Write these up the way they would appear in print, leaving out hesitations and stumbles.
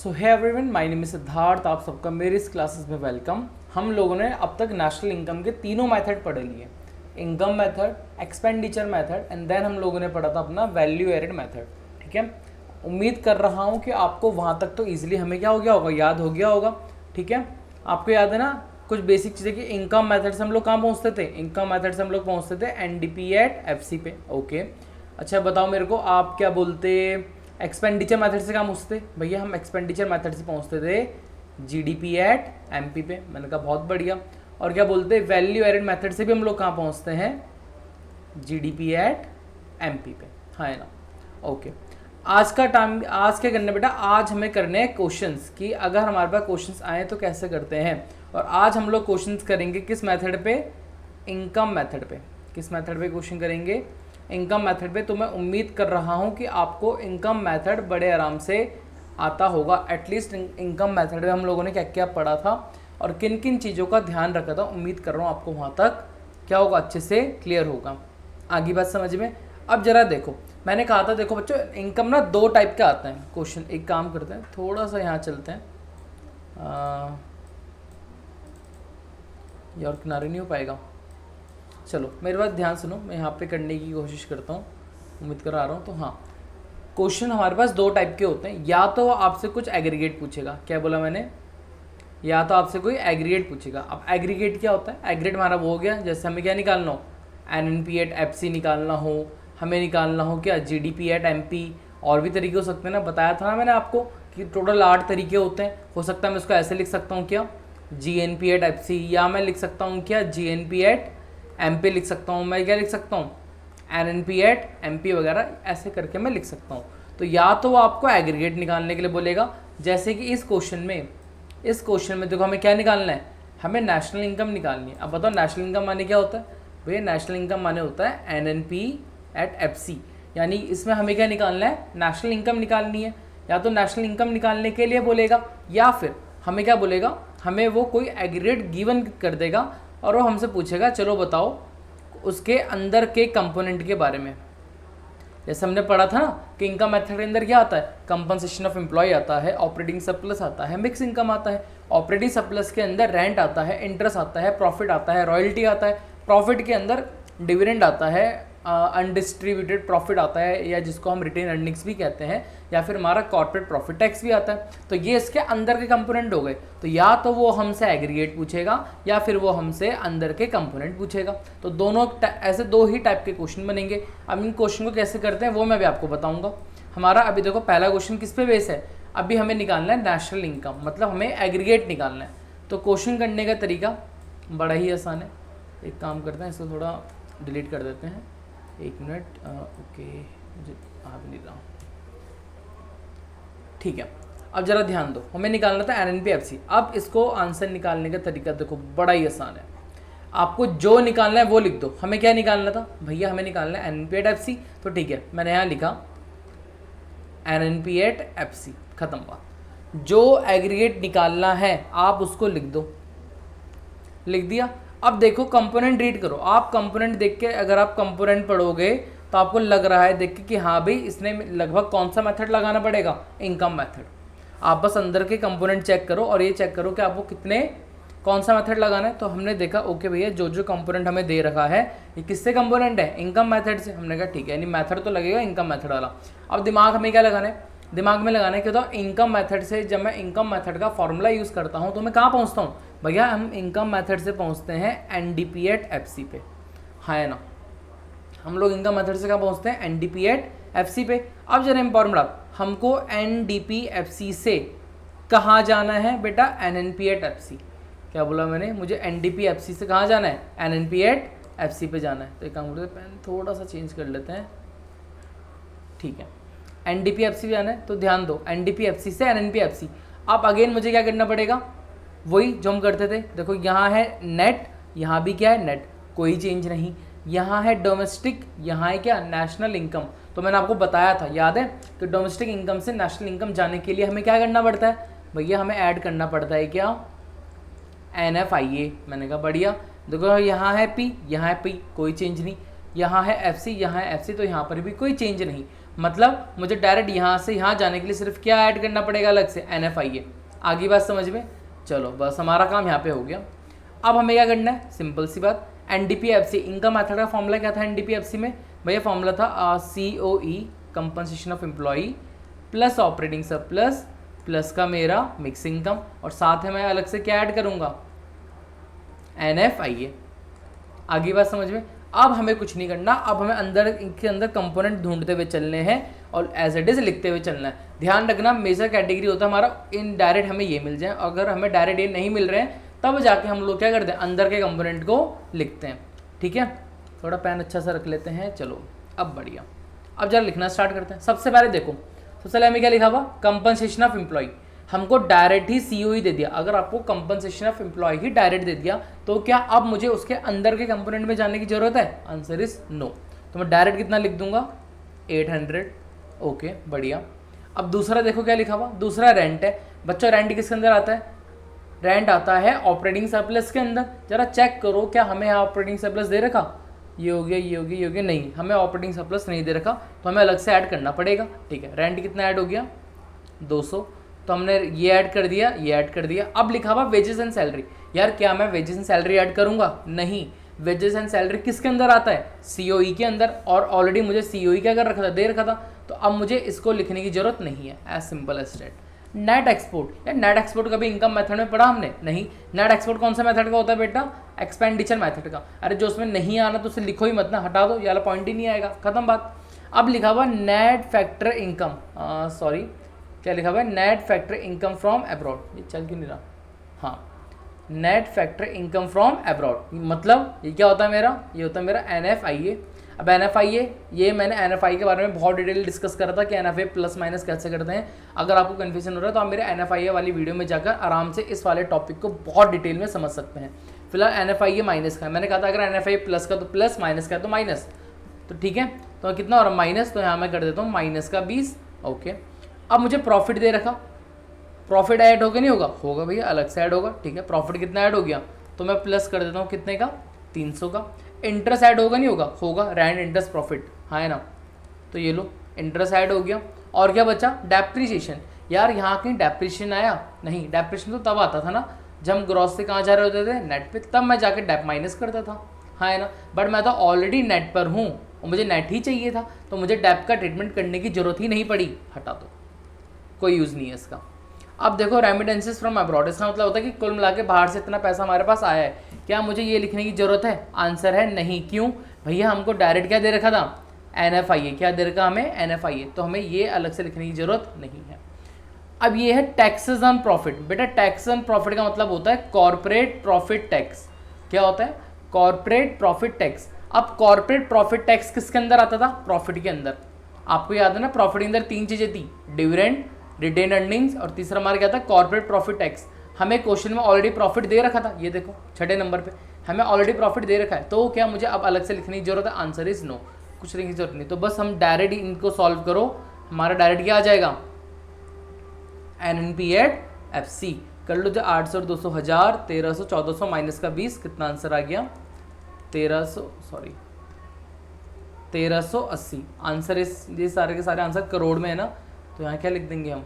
So hey everyone, my name is Siddharth. आप सबका मेरी इस क्लासेस में वेलकम। हम लोगों ने अब तक नेशनल इनकम के तीनों मेथड पढ़े लिए, income method, expenditure method and then हम लोगों ने पढ़ा था अपना वैल्यू एडेड मेथड। ठीक है, उम्मीद कर रहा हूँ कि आपको वहाँ तक तो ईजिली हमें क्या हो गया होगा, याद हो गया होगा। ठीक है, आपको याद है ना कुछ बेसिक चीज़ें कि इनकम मेथड से हम लोग कहाँ पहुँचते थे, इनकम मेथड से हम लोग पहुँचते थे एनडीपी एट एफसी पे। ओके, अच्छा बताओ मेरे को, आप क्या बोलते एक्सपेंडिचर मेथड से कहाँ पहुँचते भैया? हम एक्सपेंडिचर मेथड से पहुँचते थे जीडीपी एट एमपी पे। मैंने कहा बहुत बढ़िया। और क्या बोलते वैल्यू एडेड मेथड से भी हम लोग कहाँ पहुँचते हैं? जीडीपी एट एमपी पे, हाँ है ना। ओके, आज का टाइम, आज क्या करना बेटा, आज हमें करने हैं क्वेश्चंस कि अगर हमारे पास क्वेश्चंस आए तो कैसे करते हैं। और आज हम लोग क्वेश्चंस करेंगे किस मेथड पे? इनकम मेथड पे। किस मेथड पे क्वेश्चन करेंगे? इनकम मेथड पे। तो मैं उम्मीद कर रहा हूँ कि आपको इनकम मेथड बड़े आराम से आता होगा। एटलीस्ट इनकम मेथड में हम लोगों ने क्या क्या पढ़ा था और किन किन चीज़ों का ध्यान रखा था, उम्मीद कर रहा हूँ आपको वहाँ तक क्या होगा, अच्छे से क्लियर होगा। आगे बात समझ में। अब जरा देखो, मैंने कहा था, देखो बच्चों, इनकम ना दो टाइप के आते हैं क्वेश्चन। एक काम करते हैं, थोड़ा सा यहाँ चलते हैं, ये और किनारे नहीं हो पाएगा। चलो मेरे बात ध्यान सुनो, मैं यहाँ पे करने की कोशिश करता हूँ, उम्मीद कर आ रहा हूँ। तो हाँ, क्वेश्चन हमारे पास दो टाइप के होते हैं। या तो आपसे कुछ एग्रीगेट पूछेगा, क्या बोला मैंने? या तो आपसे कोई एग्रीगेट पूछेगा। अब एग्रीगेट क्या होता है? एग्रीगेट हमारा वो हो गया, जैसे हमें क्या निकालना हो, एनएनपी एट एफसी निकालना हो, हमें निकालना हो क्या, जीडीपी एट एमपी। और भी तरीके हो सकते हैं ना, बताया था ना मैंने आपको कि टोटल 8 तरीके होते हैं। हो सकता है मैं इसको ऐसे लिख सकता हूँ क्या, जीएनपी एट एफसी, या मैं लिख सकता हूँ क्या, जीएनपी एट एमपी लिख सकता हूँ। मैं क्या लिख सकता हूँ, एनएनपी एट एमपी वगैरह, ऐसे करके मैं लिख सकता हूँ। तो या तो वो आपको एग्रीगेट निकालने के लिए बोलेगा, जैसे कि इस क्वेश्चन में देखो हमें क्या निकालना है, हमें नेशनल इनकम निकालनी है। अब बताओ नेशनल इनकम माने क्या होता है भैया? नेशनल इनकम माने होता है एनएनपी एट एफसी, यानी इसमें हमें क्या निकालना है, नेशनल इनकम निकालनी है। या तो नेशनल इनकम निकालने के लिए बोलेगा, या फिर हमें क्या बोलेगा, हमें वो कोई एग्रीगेट गिवन कर देगा और वो हमसे पूछेगा चलो बताओ उसके अंदर के कंपोनेंट के बारे में। जैसे हमने पढ़ा था ना कि इनकम मेथड के अंदर क्या आता है, कंपनसेशन ऑफ एम्प्लॉय आता है, ऑपरेटिंग सरप्लस आता है, मिक्स इनकम आता है। ऑपरेटिंग सरप्लस के अंदर रेंट आता है, इंटरेस्ट आता है, प्रॉफिट आता है, रॉयल्टी आता है। प्रॉफिट के अंदर डिविडेंड आता है, अनडिस्ट्रीब्यूटेड प्रॉफिट आता है, या जिसको हम रिटेन अर्निंग्स भी कहते हैं, या फिर हमारा कॉर्पोरेट प्रॉफिट टैक्स भी आता है। तो ये इसके अंदर के कंपोनेंट हो गए। तो या तो वो हमसे एग्रीगेट पूछेगा या फिर वो हमसे अंदर के कंपोनेंट पूछेगा। तो दोनों ऐसे दो ही टाइप के क्वेश्चन बनेंगे। अब इन क्वेश्चन को कैसे करते हैं वो मैं भी आपको बताऊंगा। हमारा अभी देखो पहला क्वेश्चन किस पे बेस है, अभी हमें निकालना है नेशनल इनकम, मतलब हमें एग्रीगेट निकालना है। तो क्वेश्चन करने का तरीका बड़ा ही आसान है। एक काम करते हैं, इसको थोड़ा डिलीट कर देते हैं, 1 मिनट। ओके, मुझे आ भी नहीं रहा, ठीक है। अब जरा ध्यान दो, हमें निकालना था एनएनपी-एफसी। अब इसको आंसर निकालने का तरीका देखो बड़ा ही आसान है। आपको जो निकालना है वो लिख दो। हमें क्या निकालना था भैया? हमें निकालना है एनएनपी-एफसी। तो ठीक है, मैंने यहाँ लिखा एनएनपी-एफसी, खत्म बात। जो एग्रीगेट निकालना है आप उसको लिख दो, लिख दिया। अब देखो कंपोनेंट रीड करो। आप कंपोनेंट देख के, अगर आप कंपोनेंट पढ़ोगे तो आपको लग रहा है देख के कि हाँ भाई इसने लगभग कौन सा मेथड लगाना पड़ेगा, इनकम मेथड। आप बस अंदर के कंपोनेंट चेक करो और ये चेक करो कि आपको कितने, कौन सा मेथड लगाना है। तो हमने देखा ओके भैया जो जो कंपोनेंट हमें दे रखा है ये किससे कंपोनेंट है, इनकम मेथड से। हमने कहा ठीक है, यानी मेथड तो लगेगा इनकम मेथड वाला। अब दिमाग हमें क्या लगाना है, दिमाग में लगाना है कि तो इनकम मेथड से जब मैं इनकम मेथड का फॉर्मूला यूज़ करता हूँ तो मैं कहाँ पहुँचता हूँ भैया? हम इनकम मेथड से पहुँचते हैं एनडीपी एट एफसी पे, हाँ है ना। हम लोग इनकम मेथड से कहाँ पहुँचते हैं? एनडीपी एट एफसी पे। अब जरा इंपॉर्टेंट बात, हमको एनडीपी एफसी से कहाँ जाना है बेटा? NNP at FC. क्या बोला मैंने? मुझे एनडीपी एफसी से कहाँ जाना है? एनएनपी एट एफसी पे जाना है। तो एक काम करते हैं, पेन थोड़ा सा चेंज कर लेते हैं, ठीक है। एनडीपी एफसी पे जाना है तो ध्यान दो, एनडीपी एफसी से एनएनपी एफसी। अब अगेन मुझे क्या करना पड़ेगा, वही जो हम करते थे। देखो यहाँ है नेट, यहाँ भी क्या है नेट, कोई चेंज नहीं। यहाँ है डोमेस्टिक, यहाँ है क्या, नेशनल इनकम। तो मैंने आपको बताया था, याद है कि डोमेस्टिक इनकम से नेशनल इनकम जाने के लिए हमें क्या करना पड़ता है भैया? हमें ऐड करना पड़ता है क्या, NFIA। मैंने कहा बढ़िया। देखो यहाँ है P, यहाँ है P, कोई चेंज नहीं। यहाँ है FC, यहाँ है FC, तो यहाँ पर भी कोई चेंज नहीं। मतलब मुझे डायरेक्ट यहाँ से यहाँ जाने के लिए सिर्फ क्या ऐड करना पड़ेगा अलग से, NFIA। आगे बात समझ में? चलो बस हमारा काम यहाँ पे हो गया। अब हमें क्या करना है, सिंपल सी बात, NDPFC इनकम मेथड का फॉर्मूला क्या था NDPFC में भैया? फॉर्मूला था COE compensation of employee plus operating surplus plus का मेरा मिक्स इनकम, और साथ में मैं अलग से क्या ऐड करूँगा, NFIA। आगे बात समझ में? अब हमें कुछ नहीं करना, अब हमें अंदर इनके अंदर कंपोनेंट ढूंढते हुए चलने हैं और एज इट इज़ लिखते हुए चलना है। ध्यान रखना मेजर कैटेगरी होता है हमारा इनडायरेक्ट हमें ये मिल जाए, अगर हमें डायरेक्ट ये नहीं मिल रहे हैं तब जाके हम लोग क्या करते हैं, अंदर के कंपोनेंट को लिखते हैं। ठीक है, थोड़ा पेन अच्छा सा रख लेते हैं। चलो अब बढ़िया, अब जरा लिखना स्टार्ट करते हैं। सबसे पहले देखो, सबसे पहले हमें क्या लिखा हुआ, कंपनसेशन ऑफ एम्प्लॉय। हमको डायरेक्ट ही COE दे दिया। अगर आपको कंपनसेशन ऑफ एम्प्लॉय ही डायरेक्ट दे दिया तो क्या अब मुझे उसके अंदर के कंपोनेंट में जाने की जरूरत है? Answer is no. तो मैं डायरेक्ट कितना लिख दूंगा, 800। ओके बढ़िया। अब दूसरा देखो क्या लिखा हुआ, दूसरा रेंट है। बच्चों रेंट किसके अंदर आता है? रेंट आता है ऑपरेटिंग सरप्लस के अंदर। जरा चेक करो क्या हमें यहाँ ऑपरेटिंग सरप्लस दे रखा, ये हो गया, ये हो गया, ये हो गया, नहीं हमें ऑपरेटिंग सरप्लस नहीं दे रखा, तो हमें अलग से ऐड करना पड़ेगा। ठीक है, रेंट कितना ऐड हो गया, 200, तो हमने ये ऐड कर दिया, ये ऐड कर दिया। अब लिखा हुआ वेजेस एंड सैलरी। यार क्या मैं वेजेस एंड सैलरी ऐड करूंगा? नहीं, वेजेस एंड सैलरी किसके अंदर आता है? COE के अंदर, और ऑलरेडी मुझे COE क्या कर रखा था, दे रखा था, तो अब मुझे इसको लिखने की जरूरत नहीं है। As simple as that. Net export, यार नेट एक्सपोर्ट कभी इनकम मेथड में पढ़ा हमने? नहीं। नेट एक्सपोर्ट कौन सा मेथड का होता है बेटा? एक्सपेंडिचर मेथड का। अरे जो उसमें नहीं आना तो उसे लिखो ही मत ना, हटा दो, यार पॉइंट ही नहीं आएगा, खत्म बात। अब लिखा हुआ नेट फैक्टर इनकम, सॉरी क्या लिखा हुआ है, net factor income from abroad. ये चल क्यों नहीं रहा? हाँ, net factor income from abroad, मतलब ये क्या होता है मेरा, ये होता है मेरा NFIA। अब NFIA, ये मैंने NFI के बारे में बहुत डिटेल डिस्कस करा था कि NFA प्लस माइनस कैसे करते हैं। अगर आपको कन्फ्यूजन हो रहा है तो आप मेरे NFIA वाली वीडियो में जाकर आराम से इस वाले टॉपिक को बहुत डिटेल में समझ सकते हैं। फिलहाल NFIA माइनस का है, मैंने कहा था अगर NFIA प्लस का तो प्लस, माइनस का तो माइनस, तो ठीक है। तो कितना हो रहा माइनस, तो यहाँ मैं कर देता हूँ माइनस का 20। ओके, अब मुझे प्रॉफिट दे रखा, प्रॉफिट ऐड होगा नहीं होगा? होगा भैया, अलग से ऐड होगा। ठीक है, प्रॉफिट कितना ऐड हो गया, तो मैं प्लस कर देता हूँ कितने का, 300 का। इंटरेस्ट ऐड होगा नहीं होगा? होगा, रैंड इंटरेस्ट प्रॉफिट, हाँ है ना, तो ये लो इंटरेस्ट ऐड हो गया। और क्या बचा, डेप्रीशिएशन। यार यहाँ कहीं डेप्रीशिएशन आया? नहीं, डेप्रीशिएशन तो तब आता था ना जब हम ग्रॉस से कहाँ जा रहे होते थे, नेट पे, तब मैं जाके डेप माइनस करता था, हाँ है ना। बट मैं तो ऑलरेडी नेट पर हूँ और मुझे नेट ही चाहिए था, तो मुझे डेप का ट्रीटमेंट करने की जरूरत ही नहीं पड़ी, हटा दो, कोई यूज़ नहीं है इसका। अब देखो रेमिटेंसेस फ्रॉम अब्रॉड, इसका मतलब होता है कि कुल मिला के बाहर से इतना पैसा हमारे पास आया है। क्या मुझे ये लिखने की जरूरत है? आंसर है नहीं। क्यों भैया? हमको डायरेक्ट क्या दे रखा था, NFIA। क्या दे रखा हमें? NFIA, तो हमें ये अलग से लिखने की जरूरत नहीं है। अब ये है टैक्सेस ऑन प्रॉफिट। बेटा टैक्स ऑन प्रॉफिट का मतलब होता है कॉर्पोरेट प्रॉफिट टैक्स। क्या होता है? Corporate profit tax. अब कॉर्पोरेट प्रॉफिट टैक्स किसके अंदर आता था? प्रॉफिट के अंदर। आपको याद है ना, प्रॉफिट के अंदर 3 चीजें थी, डिविडेंड, रिटेन अर्निंग्स, और तीसरा हमारा क्या था, कॉर्पोरेट प्रॉफिट टैक्स। हमें क्वेश्चन में ऑलरेडी प्रॉफिट दे रखा था, ये देखो 6 नंबर पे हमें ऑलरेडी प्रॉफिट दे रखा है, तो क्या मुझे अब अलग से लिखने की जरूरत है? आंसर इज नो, कुछ लिखने की जरूरत नहीं। तो बस हम डायरेक्ट इनको सॉल्व करो, हमारा डायरेक्ट क्या आ जाएगा, NNP@FC कर लो। जो 800 और 200 1000, 1300, 1400 माइनस का 20, कितना आंसर आ गया, 1380 आंसर। इस ये सारे के सारे आंसर करोड़ में है ना, तो यहाँ क्या लिख देंगे हम,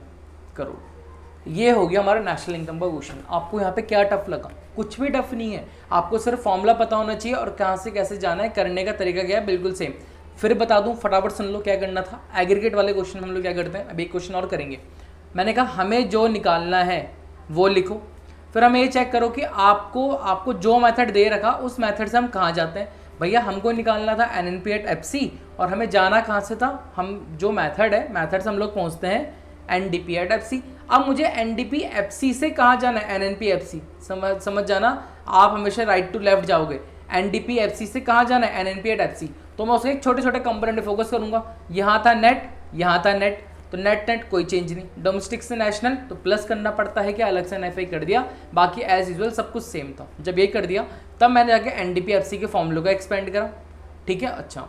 करोड़। ये हो गया हमारा नेशनल इनकम का क्वेश्चन। आपको यहाँ पे क्या टफ लगा? कुछ भी टफ नहीं है, आपको सिर्फ फॉर्मूला पता होना चाहिए और कहाँ से कैसे जाना है, करने का तरीका क्या है, बिल्कुल सेम। फिर बता दूं, फटाफट सुन लो क्या करना था। एग्रीगेट वाले क्वेश्चन हम लोग क्या करते हैं, अभी एक क्वेश्चन और करेंगे। मैंने कहा हमें जो निकालना है वो लिखो, फिर हमें ये चेक करो कि आपको जो मेथड दे रखा उस मेथड से हम कहाँ जाते हैं। भैया हमको निकालना था NNP@FC और हमें जाना कहाँ से था, हम जो मेथड है, मेथड से हम लोग पहुँचते हैं NDP@FC। अब मुझे NDP@FC से कहाँ जाना है, NNP@FC। समझ जाना, आप हमेशा राइट टू लेफ्ट जाओगे। NDP@FC से कहाँ जाना है, NNP@FC। तो मैं उसके एक छोटे छोटे कंपोनेंट पे फोकस करूंगा। यहाँ था नेट, यहाँ था नेट, तो नेट कोई चेंज नहीं। डोमेस्टिक से नेशनल तो प्लस करना पड़ता है, क्या अलग से NFI कर दिया, बाकी एज यूजुअल सब कुछ सेम था। जब ये कर दिया तब मैंने जाके NDP@FC के फॉर्मूले को एक्सपेंड करा, ठीक है, अच्छा,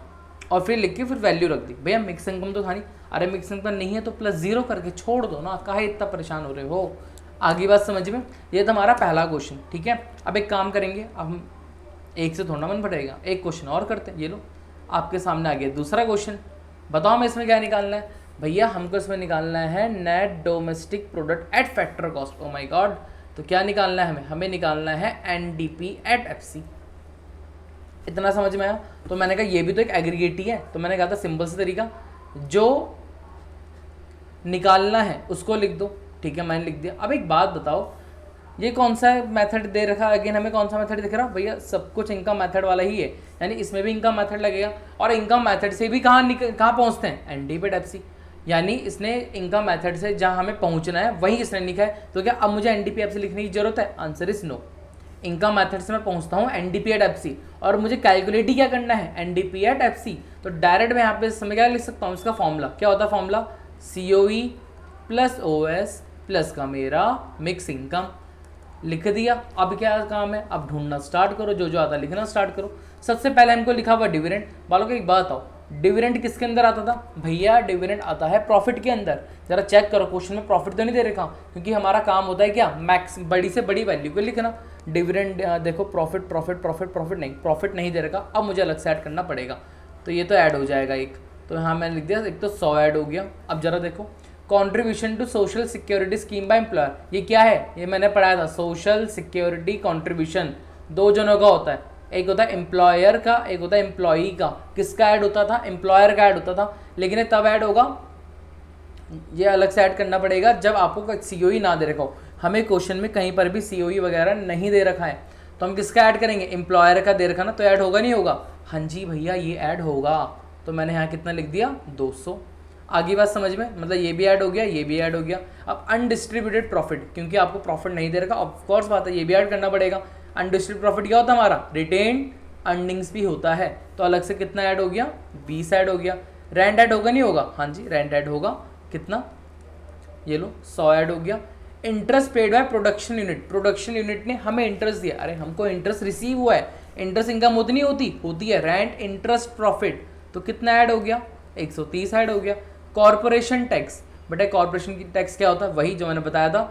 और फिर लिख के फिर वैल्यू रख दी। भैया मिक्स इनकम तो था नहीं, अरे मिक्स इनकम नहीं है तो +0 करके छोड़ दो ना, काहे इतना परेशान हो रहे हो। आगे बात समझ में, ये था हमारा पहला क्वेश्चन, ठीक है। अब एक काम करेंगे, अब हम एक से थोड़ा मन पड़ेगा, एक क्वेश्चन और करते हैं। ये लो आपके सामने आ गया दूसरा क्वेश्चन, बताओ हमें इसमें क्या निकालना है भैया, हमको इसमें निकालना है net domestic product at factor cost. Oh my God, तो क्या निकालना है हमें निकालना है एनडीपी एट एफसी। इतना समझ में आया? तो मैंने कहा ये भी तो एक एग्रीगेट ही है, तो मैंने कहा था सिंपल सा तरीका, जो निकालना है उसको लिख दो। ठीक है, मैंने लिख दिया। अब एक बात बताओ, ये कौन सा मेथड दे रखा है? अगेन हमें कौन सा मेथड दिख रहा है भैया? सब कुछ इनकम मेथड वाला ही है, यानी इसमें भी इनकम मेथड लगेगा। और इनकम मेथड से भी कहाँ पहुँचते हैं? NDP at FC. यानी इसने इनकम मेथड से जहाँ हमें पहुँचना है वही इसने लिखा है। तो क्या अब मुझे एनडीपी एफसी लिखने की जरूरत है? Answer is no. Income method से मैं पहुंचता हूँ एनडीपी एट एफसी, और मुझे कैलकुलेट ही क्या करना है? NDP at FC. तो डायरेक्ट मैं यहाँ पे समय क्या लिख सकता हूँ? इसका फॉर्मूला क्या होता है? Formula COE plus OS plus का मेरा मिक्स इनकम। लिख दिया। अब क्या काम है? अब ढूंढना स्टार्ट करो, जो जो आता है लिखना स्टार्ट करो। सबसे पहले हमको लिखा हुआ डिविडेंड। बालों को एक बात बताओ, डिविडेंड किसके अंदर आता था भैया? डिविडेंड आता है प्रॉफिट के अंदर। जरा चेक करो क्वेश्चन में प्रॉफिट तो नहीं दे रखा, क्योंकि हमारा काम होता है क्या? मैक्स बड़ी से बड़ी वैल्यू को लिखना। डिविडेंड देखो, प्रॉफिट प्रॉफिट प्रॉफिट प्रॉफिट नहीं, प्रॉफिट नहीं दे रखा। अब मुझे अलग से ऐड करना पड़ेगा, तो ये तो ऐड हो जाएगा एक। तो यहाँ मैंने लिख दिया, एक तो 100 ऐड हो गया। अब जरा देखो, contribution to social security scheme by employer, ये क्या है? ये मैंने पढ़ाया था, सोशल सिक्योरिटी कॉन्ट्रीब्यूशन दो जनों का होता है, एक होता है एम्प्लॉयर का, एक होता है एम्प्लॉई का। किसका ऐड होता था? एम्प्लॉयर का ऐड होता था। लेकिन ये तब ऐड होगा, ये अलग से ऐड करना पड़ेगा जब आपको सीओई ना दे रखा हो। हमें क्वेश्चन में कहीं पर भी सीओई वगैरह नहीं दे रखा है, तो हम किसका ऐड करेंगे? एम्प्लॉयर का दे रखा ना, तो ऐड होगा नहीं होगा? हाँ जी भैया, ये ऐड होगा। तो मैंने यहाँ कितना लिख दिया? 200। आगे बात समझ में? मतलब ये भी ऐड हो गया, ये भी ऐड हो गया। अब अनडिस्ट्रीब्यूटेड प्रॉफिट, क्योंकि आपको प्रॉफिट नहीं दे रखा, ऑफ कोर्स बात है ये भी ऐड करना पड़ेगा। अनडिस्ट्रीब्यूटेड प्रॉफिट क्या होता है हमारा? रिटेन अर्निंग्स भी होता है। तो अलग से कितना ऐड हो गया? 20 ऐड हो गया। रेंट ऐड होगा नहीं होगा? हाँ जी, रेंट ऐड होगा। कितना? ये लो, 100 ऐड हो गया। Interest paid by production unit, production unit ने हमें इंटरेस्ट दिया। अरे हमको इंटरेस्ट रिसीव हुआ है, इंटरेस्ट इनकम होती नहीं होती? होती है। रेंट इंटरेस्ट प्रॉफिट, तो कितना ऐड हो गया? 130 ऐड हो गया। कॉर्पोरेशन टैक्स, बेटा कॉर्पोरेशन की टैक्स क्या होता है? वही जो मैंने बताया था,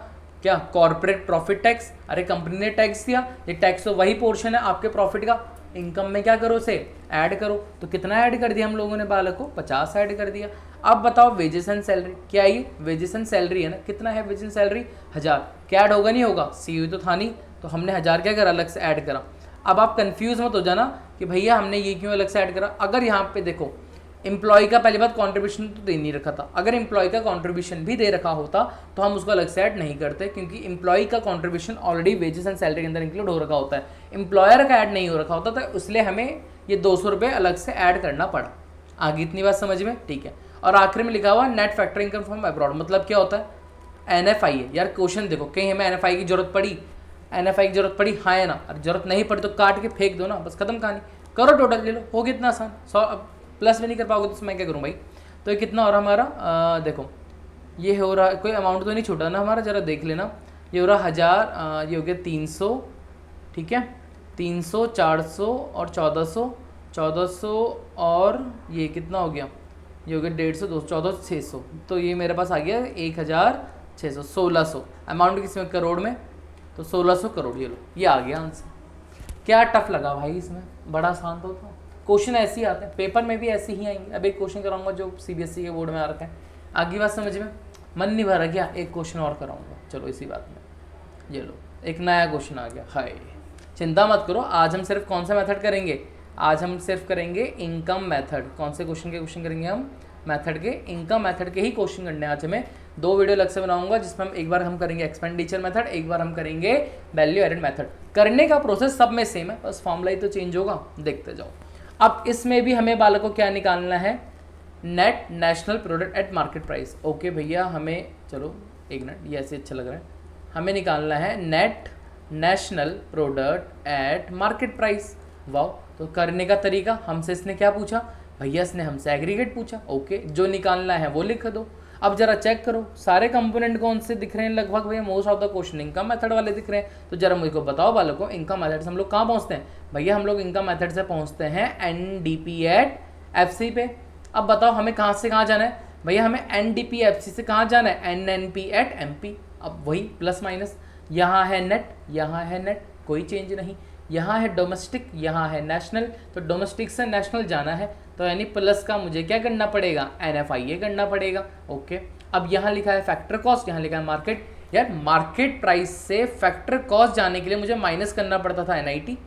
क्या? Corporate profit tax. अरे कंपनी ने टैक्स दिया, ये टैक्स तो वही पोर्शन है आपके प्रॉफिट का। इनकम में क्या करो? उसे ऐड करो। तो कितना ऐड कर दिया हम लोगों ने बालक को? 50 ऐड कर दिया। अब बताओ वेजेस एंड सैलरी क्या है? ये वेजेस एंड सैलरी है ना, कितना है वेजेस एंड सैलरी? 1000। क्या ऐड होगा नहीं होगा? सीयू तो था नहीं, तो हमने 1000 क्या करा? अलग से ऐड करा। अब आप कंफ्यूज मत हो जाना कि भैया हमने ये क्यों अलग से ऐड करा। अगर यहाँ पे देखो, एम्प्लॉय का पहली बात कॉन्ट्रीब्यूशन तो दे नहीं रखा था। अगर एम्प्लॉय का कॉन्ट्रीब्यूशन भी दे रखा होता तो हम उसको अलग से ऐड नहीं करते, क्योंकि एम्प्लॉय का contribution already wages and salary के अंदर इंक्लूड हो रखा होता है। एम्प्लॉयर का ऐड नहीं हो रखा होता, तो इसलिए हमें ये 200 रुपये अलग से ऐड करना पड़ा। आगे इतनी बात समझ में? ठीक है। और आखिर में लिखा हुआ net factor income from abroad, मतलब क्या होता है? एनएफआई है यार। क्वेश्चन देखो, कहीं हमें एनएफआई की जरूरत पड़ी? एनएफआई की जरूरत पड़ी? हाँ है ना? अरे जरूरत नहीं पड़ी तो काट के फेंक दो ना, बस खत्म कहानी। करो टोटल ले लो, हो गया इतना आसान। 100 अब प्लस भी नहीं कर पाओगे तो मैं क्या करूँ भाई? तो ये कितना हो रहा हमारा? देखो ये हो रहा, कोई अमाउंट तो नहीं छूटा ना हमारा? जरा देख लेना। ये हो रहा 1000, ये हो गया 300, ठीक है, 300, 400 और 1400, 1400 और ये कितना हो गया? ये हो गया 150, 200, 1400, 600। तो ये मेरे पास आ गया 1600, 1600। अमाउंट किस में? करोड़ में। तो 1600 करोड़, ये लो, ये आ गया आंसर। क्या टफ लगा भाई इसमें? बड़ा आसान तो था। क्वेश्चन ऐसे ही आते हैं, पेपर में भी ऐसे ही आएंगे। अब एक क्वेश्चन कराऊंगा जो सीबीएसई के बोर्ड में आ रखा है। आगे बात समझ में? मन नहीं भरा क्या? एक क्वेश्चन और कराऊंगा, चलो इसी बात में। ये लो, एक नया क्वेश्चन आ गया। हाय, चिंता मत करो, आज हम सिर्फ कौन सा मेथड करेंगे? आज हम सिर्फ करेंगे इनकम मेथड। कौन से क्वेश्चन करेंगे हम? मेथड के, इनकम मेथड के ही क्वेश्चन करने आज हमें। 2 वीडियो अलग से बनाऊंगा, जिसमें हम एक बार हम करेंगे एक्सपेंडिचर मेथड, एक बार हम करेंगे वैल्यू एडेड मेथड। करने का प्रोसेस सब में सेम है, बस फॉर्मूला ही तो चेंज होगा। देखते जाओ। अब इसमें भी हमें बालकों क्या निकालना है? Net national product at market price. Okay भैया, हमें चलो एक मिनट, ये ऐसे अच्छा लग रहा है। हमें निकालना है net national product at market price. वाह, तो करने का तरीका हमसे इसने क्या पूछा? भैया इसने हमसे एग्रीगेट पूछा। ओके, जो निकालना है वो लिख दो। अब जरा चेक करो सारे कंपोनेंट कौन से दिख रहे हैं लगभग भैया? Most of the question income method वाले दिख रहे हैं। तो जरा मुझको बताओ बालकों, इनकम मेथड से हम लोग कहाँ पहुँचते हैं? भैया हम लोग इनकम मेथड से पहुँचते हैं एनडीपी एट एफसी पे। अब बताओ हमें कहाँ से कहाँ जाना है? भैया हमें एनडीपी एफसी से कहाँ जाना है? NNP at MP. अब वही प्लस माइनस, यहाँ है नेट, यहाँ है नेट, कोई चेंज नहीं। यहाँ है डोमेस्टिक, यहाँ है नेशनल, तो डोमेस्टिक से नेशनल जाना है। तो यानी प्लस का मुझे क्या करना पड़ेगा, NFIA करना पड़ेगा। ओके, अब यहाँ लिखा है फैक्टर कॉस्ट, यहाँ लिखा है मार्केट। यार मार्केट प्राइस से फैक्टर कॉस्ट जाने के लिए मुझे माइनस करना पड़ता था NIT,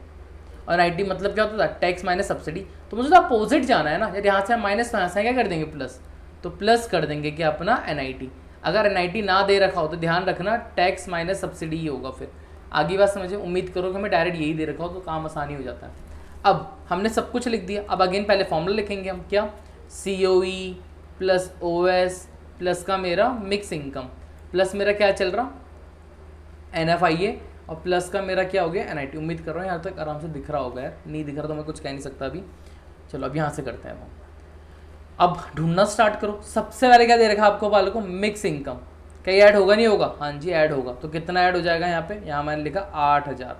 और NIT मतलब क्या होता था, टैक्स माइनस सब्सिडी। तो मुझे तो अपोजिट जाना है ना, यार यहाँ से हम माइनस, तो यहाँ से क्या कर देंगे प्लस, तो प्लस कर देंगे क्या अपना NIT। अगर NIT ना दे रखा हो तो ध्यान रखना टैक्स माइनस सब्सिडी ही होगा। फिर आगे बात समझे, उम्मीद करो कि हमें डायरेक्ट यही दे रखा हो तो काम आसानी हो जाता है। अब हमने सब कुछ लिख दिया, अब अगेन पहले फॉर्मूला लिखेंगे हम, क्या, COE प्लस OS प्लस का मेरा मिक्स इनकम प्लस मेरा क्या चल रहा, NFIA, और प्लस का मेरा क्या हो गया NIT। उम्मीद कर रहा हूँ यहाँ तक आराम से दिख रहा होगा, यार नहीं दिख रहा तो मैं कुछ कह नहीं सकता अभी। चलो अब यहाँ से करते हैं वो, अब ढूंढना स्टार्ट करो। सबसे पहले क्या दे रखा आपको वालों को, मिक्स इनकम। कहीं ऐड होगा नहीं होगा, हाँ जी ऐड होगा। तो कितना ऐड हो जाएगा यहाँ पे, यहाँ मैंने लिखा 8000,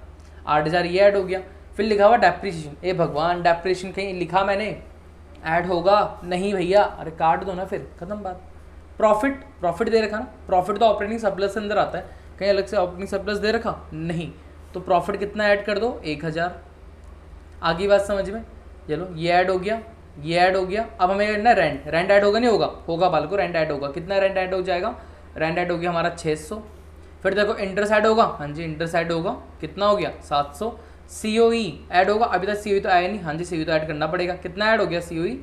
8000 ये ऐड हो गया। फिर लिखा हुआ डेप्रिसिएशन, ए भगवान डेप्रिसिएशन कहीं लिखा मैंने, ऐड होगा नहीं भैया, अरे काट दो ना फिर, खत्म बात। प्रॉफिट, प्रॉफिट दे रखा ना, प्रॉफिट तो ऑपरेटिंग सरप्लस के अंदर आता है, कहीं अलग से ऑपरेटिंग सरप्लस दे रखा नहीं, तो प्रॉफिट कितना ऐड कर दो, 1000। आगे बात समझ में, चलो ये ऐड हो गया, ये ऐड हो गया। अब हमें करना रेंट, रेंट ऐड होगा नहीं होगा, होगा बाल को, रेंट ऐड होगा। कितना रेंट ऐड हो जाएगा, रेंट ऐड हो गया हमारा 600। फिर देखो इंटरेस्ट ऐड होगा, हाँ जी इंटरेस्ट ऐड होगा, कितना हो गया 700। COE ऐड होगा, अभी तक COE तो आया नहीं, हाँ जी COE तो ऐड करना पड़ेगा। कितना ऐड हो गया COE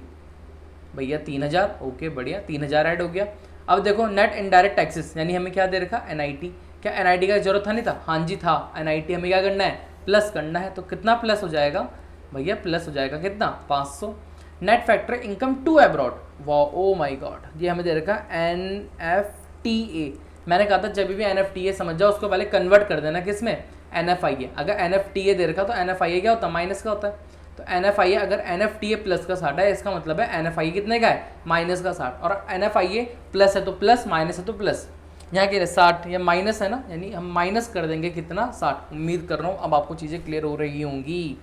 भैया 3000, ओके बढ़िया 3000 ऐड हो गया। अब देखो नेट इनडायरेक्ट टैक्सेस, यानी हमें क्या दे रखा NIT, क्या NIT का जरूरत था नहीं था, हाँ जी था, NIT हमें क्या करना है, प्लस करना है। तो कितना प्लस हो जाएगा भैया, प्लस हो जाएगा कितना 500। Net factor income to abroad, वाह ओ माय गॉड, ये हमें दे रखा NFTA। मैंने कहा था जब भी NFTA समझ जाओ उसको पहले कन्वर्ट कर देना किस में, NFIA। अगर NFTA दे रखा तो NFIA क्या होता है, माइनस का होता है। तो NFIA अगर NFTA प्लस का 60 है, इसका मतलब है NFIA कितने का है, माइनस का 60, और NFIA प्लस है तो प्लस, माइनस है तो प्लस। यहाँ के 60 या माइनस है ना, यानी हम माइनस कर देंगे कितना 60। उम्मीद कर रहा हूँ अब आपको चीज़ें क्लियर हो रही होंगी।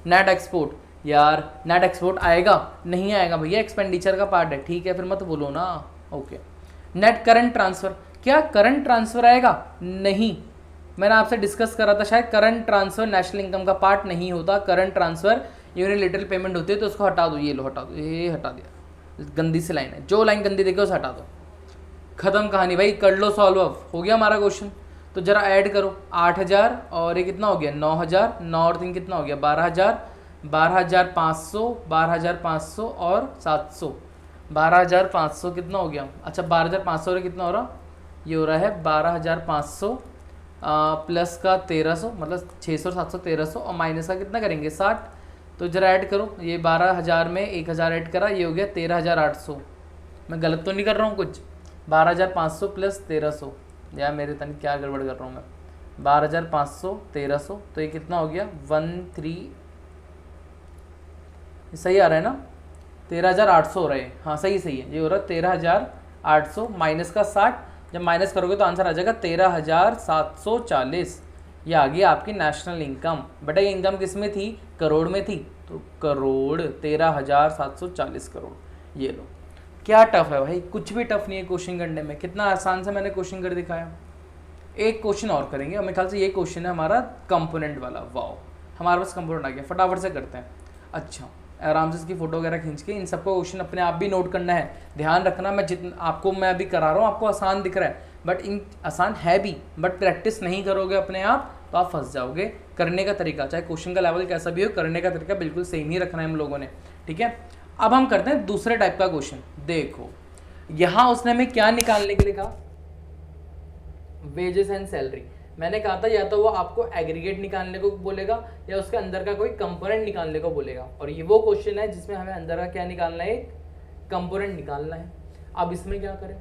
नेट एक्सपोर्ट, यार नेट एक्सपोर्ट आएगा नहीं आएगा भैया, एक्सपेंडिचर का पार्ट है, ठीक है फिर मत बोलो ना। ओके, नेट करंट ट्रांसफ़र, क्या करंट ट्रांसफ़र आएगा, नहीं, मैंने आपसे डिस्कस करा था शायद, करंट ट्रांसफ़र नेशनल इनकम का पार्ट नहीं होता। करंट ट्रांसफ़र यूनिलेटरल पेमेंट होती है, तो उसको हटा दो, ये लो हटा दो, ये हटा दिया, गंदी सी लाइन है, जो लाइन गंदी देखे उसे हटा दो, खत्म कहानी भाई, कर लो सॉल्व, अब हो गया हमारा क्वेश्चन। तो जरा ऐड करो 8000 और ये कितना हो गया 9000, 9 और 3 कितना हो गया 12000, 12500, 12500 और 700, 12500 कितना हो गया, अच्छा 12500 और कितना हो रहा, ये हो रहा है 12500 प्लस का 1300, मतलब 600 700 1300, और माइनस का कितना करेंगे 60। तो जरा ऐड करो, ये 12000 में 1000 ऐड करा, ये हो गया 13800। मैं गलत तो नहीं कर रहा हूँ कुछ, 12500 प्लस 1300, यार मेरे तन क्या गड़बड़ कर रहा हूँ मैं, 12500 1300, तो ये कितना हो गया 13, सही आ रहा है ना, 13800 हो रहे हैं, हाँ सही सही है, ये हो रहा है 13800 माइनस का 60, जब माइनस करोगे तो आंसर आ जाएगा 13740। ये आ गई आपकी नेशनल इनकम। बेटा ये इनकम किस में थी, करोड़ में थी, तो करोड़ 13740 करोड़। ये लो, क्या टफ है भाई, कुछ भी टफ नहीं है क्वेश्चन करने में, कितना आसान से मैंने क्वेश्चन कर दिखाया। एक क्वेश्चन और करेंगे, मेरे ख्याल से ये क्वेश्चन है हमारा कंपोनेंट वाला। वाओ, हमारे पास कंपोनेंट आ गया, फटाफट से करते हैं। अच्छा, आराम से इसकी फोटो वगैरह खींच के इन सबको क्वेश्चन अपने आप भी नोट करना है। ध्यान रखना, मैं जितना आपको मैं अभी करा रहा हूँ आपको आसान दिख रहा है, बट इन आसान है भी, बट प्रैक्टिस नहीं करोगे अपने आप तो आप फंस जाओगे। करने का तरीका, चाहे क्वेश्चन का लेवल कैसा भी हो, करने का तरीका बिल्कुल सेम ही रखना है हम लोगों ने, ठीक है। अब हम करते हैं दूसरे टाइप का क्वेश्चन। देखो यहाँ उसने हमें क्या निकालने के लिए कहा, वेजेस एंड सैलरी। मैंने कहा था या तो वो आपको एग्रीगेट निकालने को बोलेगा या उसके अंदर का कोई कंपोनेंट निकालने को बोलेगा, और ये वो क्वेश्चन है जिसमें हमें अंदर का क्या निकालना है, एक कंपोनेंट निकालना है। अब इसमें क्या करें,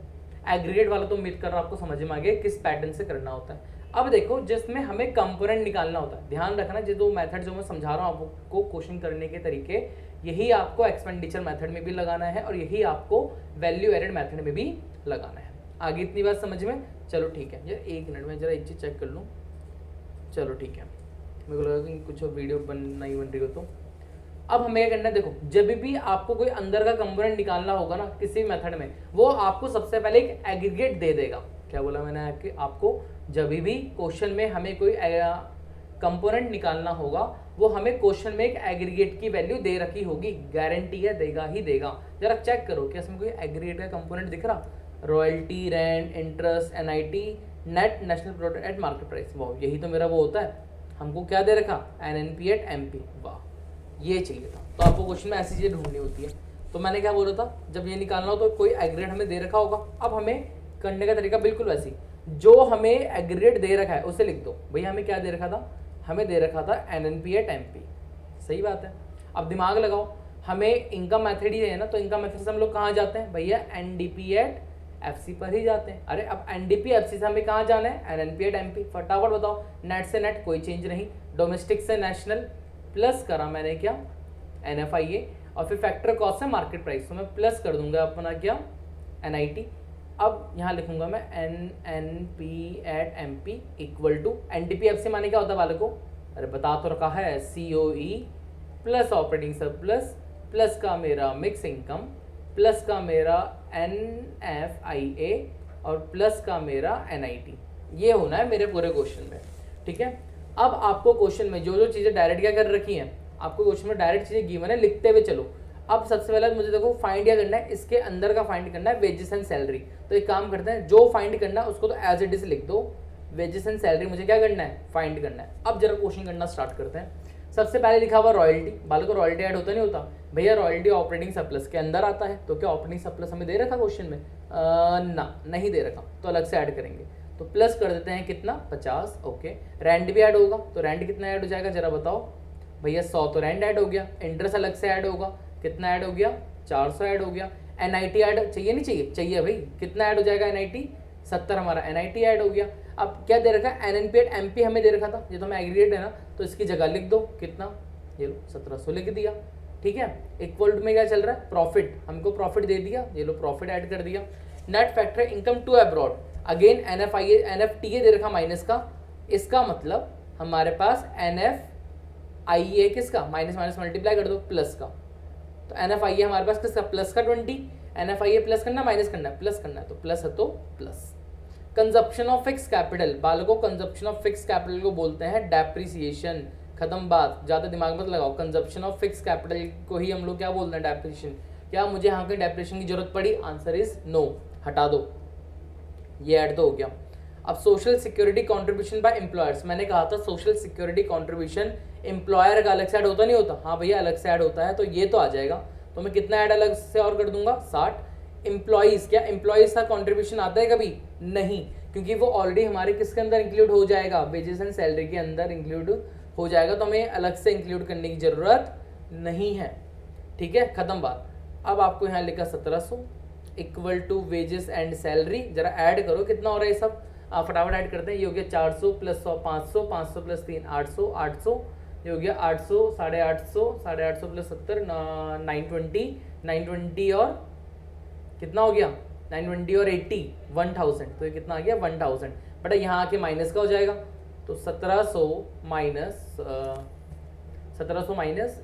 एग्रीगेट वाला तो उम्मीद कर रहा हूं आपको समझ में आ गया किस पैटर्न से करना होता है। अब देखो जिसमें हमें कंपोनेंट निकालना होता है, ध्यान रखना जो दो मेथड जो मैं समझा रहा हूँ आपको क्वेश्चन करने के तरीके, यही आपको एक्सपेंडिचर मेथड में भी लगाना है और यही आपको वैल्यू एडेड मेथड में भी लगाना है। आगे इतनी बात समझ में, चलो ठीक है। यार एक मिनट में जरा एक चीज़ चेक कर लूँ, चलो ठीक है, मेरे को लगा कि कुछ वीडियो नहीं बन रही हो। तो अब हमें क्या करना है, देखो जब भी आपको कोई अंदर का कंपोनेंट निकालना होगा ना किसी भी मेथड में, वो आपको सबसे पहले एक एग्रीगेट दे देगा। क्या बोला मैंने आपको, जब भी क्वेश्चन में हमें कोई कंपोनेंट निकालना होगा वो हमें क्वेश्चन में एक एग्रीगेट की वैल्यू दे रखी होगी, गारंटी है देगा ही देगा। जरा चेक करो कि इसमें कोई एग्रीगेट का कंपोनेंट दिख रहा, royalty, rent, interest, NIT, net national product at market price. वाह, यही तो मेरा वो होता है। हमको क्या दे रखा, एनएनपी एट एमपी। वाह, ये चाहिए था। तो आपको क्वेश्चन में ऐसी चीज़ें ढूंढनी होती है। तो मैंने क्या बोला था, जब ये निकालना हो तो कोई एग्रीगेट हमें दे रखा होगा। अब हमें करने का तरीका बिल्कुल वैसी, जो हमें एग्रीगेट दे रखा है उसे लिख दो। भैया हमें क्या दे रखा था, हमें दे रखा था एनएनपी एट एमपी। सही बात है। अब दिमाग लगाओ, हमें इनकम मेथड ही है ना, तो इनकम मेथड से हम लोग कहाँ जाते हैं भैया, एनडीपी एट एफसी पर ही जाते हैं। अरे अब एनडीपी एफसी से हमें कहाँ जाना है, एनएनपी एट एमपी। फटाफट बताओ, नेट से नेट कोई चेंज नहीं, डोमेस्टिक से नेशनल प्लस करा मैंने क्या, एनएफआईए, और फिर फैक्टर कॉस्ट है मार्केट प्राइस, तो मैं प्लस कर दूंगा अपना क्या, एनआईटी। अब यहाँ लिखूंगा मैं NNP at MP equal to NDP FC माने क्या होता है बालकों, अरे बता तो रखा है, COE plus operating surplus plus का मेरा मिक्स इनकम प्लस का मेरा एनएफआईए और प्लस का मेरा एनआईटी। ये होना है मेरे पूरे क्वेश्चन में। ठीक है, अब आपको क्वेश्चन में जो जो चीज़ें डायरेक्ट क्या कर रखी हैं, आपको क्वेश्चन में डायरेक्ट चीज़ें गिवन है, लिखते हुए चलो। अब सबसे पहले मुझे देखो फाइंड क्या करना है, इसके अंदर का फाइंड करना है वेजेस एंड सैलरी। तो एक काम करते हैं, जो फाइंड करना है उसको तो एज इट इज लिख दो, वेजेस एंड सैलरी मुझे क्या करना है, फाइंड करना है। अब जरा क्वेश्चन करना स्टार्ट करते हैं। सबसे पहले लिखा हुआ रॉयल्टी, बालों को रॉयल्टी ऐड होता नहीं होता भैया, रॉयल्टी ऑपरेटिंग सरप्लस के अंदर आता है। तो क्या ऑपरेटिंग सरप्लस हमें दे रखा क्वेश्चन में, ना नहीं दे रखा, तो अलग से ऐड करेंगे। तो प्लस कर देते हैं कितना, 50। ओके, रेंट भी ऐड होगा, तो रेंट कितना ऐड हो जाएगा जरा बताओ भैया, 100 तो रेंट ऐड हो गया। इंटरेस्ट अलग से ऐड होगा, कितना ऐड हो गया, 400 ऐड हो गया। एनआईटी ऐड चाहिए नहीं चाहिए, चाहिए भाई, कितना ऐड हो जाएगा एनआईटी, 70 हमारा एनआईटी ऐड हो गया। अब क्या दे रखा है, एनएनपी एट एमपी हमें दे रखा था, ये तो हमें एग्रीगेट है ना, तो इसकी जगह लिख दो कितना, ये लो 1700 लिख दिया। ठीक है, इक्वल टू में क्या चल रहा है, प्रॉफिट, हमको प्रॉफिट दे दिया, ये लो प्रॉफिट ऐड कर दिया। Net factor income to abroad, again NFIA NFTA दे रखा माइनस का, इसका मतलब हमारे पास एनएफआईए किसका, माइनस माइनस मल्टीप्लाई कर दो प्लस का, तो एनएफआईए हमारे पास किसका, प्लस का 20। एनएफआईए प्लस करना माइनस करना है, प्लस करना है, तो प्लस है तो plus. Consumption of fix capital, बालकों कंजप्शन ऑफ फिक्स कैपिटल को बोलते हैं डेप्रिसिएशन। खत्म बात, ज़्यादा दिमाग मत लगाओ, कंजप्शन ऑफ फिक्स कैपिटल को ही हम लोग क्या बोलते हैं, डेप्रिसिएशन। क्या मुझे यहाँ पे डेप्रिसिएशन की जरूरत पड़ी, आंसर इज नो, हटा दो, ये ऐड तो हो गया। अब social security contribution by employers, मैंने कहा था सोशल सिक्योरिटी कॉन्ट्रीब्यूशन एम्प्लॉयर का अलग से ऐड होता नहीं होता, हाँ भैया अलग से ऐड होता है, तो ये तो आ जाएगा। तो मैं कितना ऐड अलग से और कर दूंगा, 60। एम्प्लॉइज, क्या एम्प्लॉइज का कॉन्ट्रीब्यूशन आता है कभी, नहीं, क्योंकि वो ऑलरेडी हमारे किसके अंदर इंक्लूड हो जाएगा, वेजेस एंड सैलरी के अंदर इंक्लूड हो जाएगा, तो हमें अलग से इंक्लूड करने की जरूरत नहीं है। ठीक है, खत्म बात। अब आपको यहाँ लिखा 1700 equal to wages and salary, जरा ऐड करो कितना हो रहा है ये सब, आप फटाफट ऐड करते हैं। ये हो गया 400 प्लस 100 500, 500 प्लस 3 800, 800 ये हो गया 800, 850, 850 प्लस 70 920, 920 और कितना हो गया, 920 और 80 1000, तो ये कितना आ गया 1000। बट यहाँ आके माइनस का हो जाएगा, तो 1700 माइनस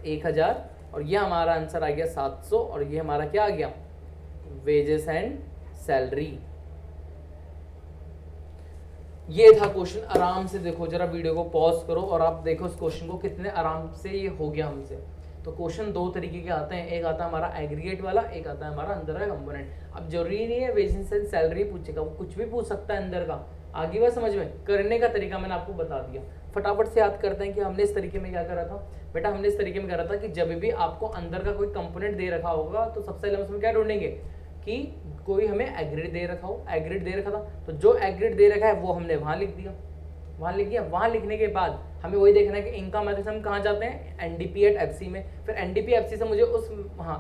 1000, और ये हमारा आंसर आ गया 700, और ये हमारा क्या आ गया, वेजेस एंड सैलरी। ये था क्वेश्चन, आराम से देखो, जरा वीडियो को पॉज करो और आप देखो इस क्वेश्चन को, कितने आराम से ये हो गया हमसे। तो क्वेश्चन दो तरीके के आते हैं, एक आता है हमारा एग्रीगेट वाला, एक आता है हमारा अंदर का कंपोनेंट। अब जरूरी नहीं है वेजेस एंड सैलरी पूछेगा, वो कुछ भी पूछ सकता है अंदर का। आगे बात समझ में, करने का तरीका मैंने आपको बता दिया। फटाफट से याद करते हैं कि हमने इस तरीके में क्या करा था बेटा, हमने इस तरीके में करा था कि जब भी आपको अंदर का कोई कंपोनेंट दे रखा होगा तो सबसे पहले उसमें क्या ढूंढेंगे कि कोई हमें एग्रीगेट दे रखा हो, एग्रीगेट दे रखा था तो जो एग्रीगेट दे रखा है वो हमने वहां लिख दिया, वहां लिख दिया। वहां लिखने के बाद हमें वही देखना है कि इनकम मेथड से हम कहाँ जाते हैं, एनडीपी एट एफसी में। फिर एनडीपी एफसी से मुझे उस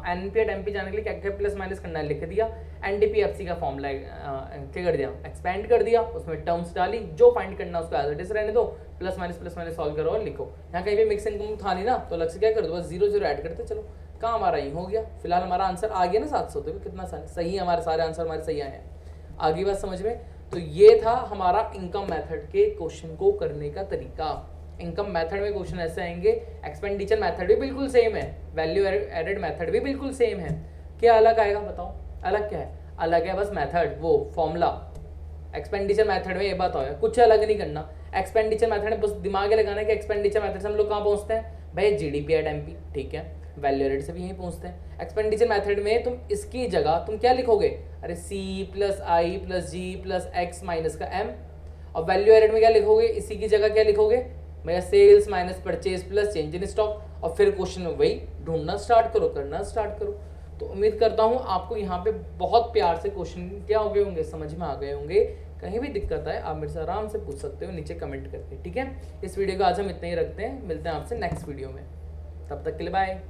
एनपी एट एमपी जाने के लिए क्या क्या प्लस माइनस करना है, लिख दिया। एनडीपी एफसी का फॉर्मूला क्या कर दिया, एक्सपेंड कर दिया, उसमें टर्म्स डाली, जो फाइंड करना उसको एज इट इज रहने दो, प्लस माइनस सॉल्व करो और लिखो। यहाँ कहीं भी मिक्स इनकम था नहीं ना, तो अलग से क्या कर दो, बस 0 0 ऐड करते चलो, काम हमारा ही हो गया। फिलहाल हमारा आंसर आ गया ना 700, देखो कितना सही है, हमारे सारे आंसर हमारे सही आए हैं। आगे बात समझ में, तो ये था हमारा इनकम मेथड के क्वेश्चन को करने का तरीका। इनकम मेथड में क्वेश्चन ऐसे आएंगे, एक्सपेंडिचर मेथड भी बिल्कुल सेम है, वैल्यू एडेड मेथड भी बिल्कुल सेम है। क्या अलग आएगा बताओ, अलग क्या है, अलग है बस मेथड, वो फॉर्मूला। एक्सपेंडिचर मेथड में ये बात हो, कुछ अलग नहीं करना। एक्सपेंडिचर मेथड में बस दिमाग लगाना है कि एक्सपेंडिचर मेथड से हम लोग कहाँ पहुँचते हैं, भाई जीडीपी एट एमपी, ठीक है, वैल्यू एडेड से भी यहीं पहुंचते हैं। एक्सपेंडिचर मेथड में तुम इसकी जगह तुम क्या लिखोगे, अरे C plus I plus G plus X minus का एम, और वैल्यू एडेड में क्या लिखोगे, इसी की जगह क्या लिखोगे भैया, sales minus purchase plus change in stock, और फिर क्वेश्चन में वही ढूंढना स्टार्ट करो, करना स्टार्ट करो। तो उम्मीद करता हूँ आपको यहाँ पे बहुत प्यार से क्वेश्चन क्या हो गए होंगे, समझ में आ गए होंगे। कहीं भी दिक्कत आए आप मेरे से आराम से पूछ सकते हो नीचे कमेंट करके, ठीक है। इस वीडियो को आज हम इतना ही रखते हैं, मिलते हैं आपसे नेक्स्ट वीडियो में, तब तक के लिए बाय।